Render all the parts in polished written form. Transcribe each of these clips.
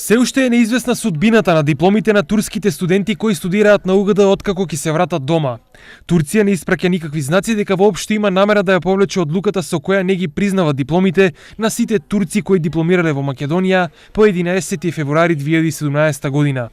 Се уште е неизвестна судбината на дипломите на турските студенти кои студираат на УГД откако ќе се вратат дома. Турција не испраќа никакви знаци дека воопшто има намера да ја повлече одлуката со која не ги признава дипломите на сите турци кои дипломирале во Македонија по 11 февруари 2017 година.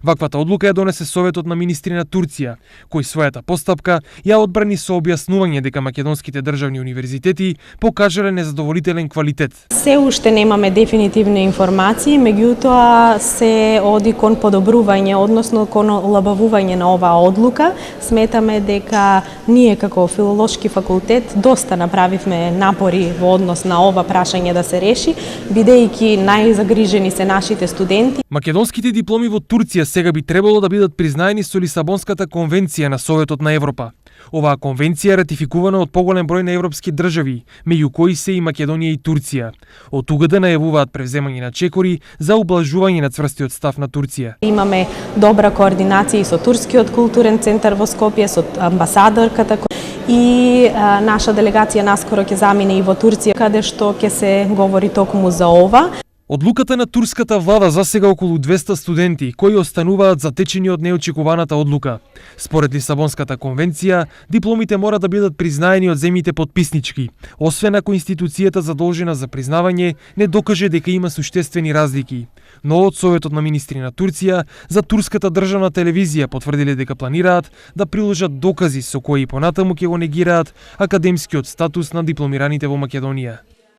Ваквата одлука ја донесе Советот на министри на Турција, кој својата постапка ја одбрани со објаснување дека македонските државни универзитети покажале незадоволителен квалитет. Се уште немаме дефинитивни информации, меѓутоа се оди кон подобрување, односно кон олабавување на оваа одлука. Сметаме дека ние како филолошки факултет доста направивме напори во однос на ова прашање да се реши, бидејќи најзагрижени се нашите студенти. Македонските дипломи во Турција сега би требало да бидат признаени со Лисабонската конвенција на Советот на Европа. Оваа конвенција е ратификувана од поголем број на европски држави, меѓу кои се и Македонија и Турција. Од УГД најавуваат превземање на чекори за ублажување на цврстиот став на Турција. Имаме добра координација и со Турскиот културен центар во Скопје, со амбасадорката и наша делегација наскоро ќе замине и во Турција, каде што ќе се говори токму за ова. Одлуката на турската влада засега околу 200 студенти кои остануваат затечени од неочекуваната одлука. Според Лисабонската конвенција, дипломите мора да бидат признаени од земјите потписнички, освен ако институцијата задолжена за признавање не докаже дека има суштествени разлики. Но од Советот на министри на Турција за турската државна телевизија потврдиле дека планираат да приложат докази со кои понатаму ќе го негираат академскиот статус на дипломираните во Македонија.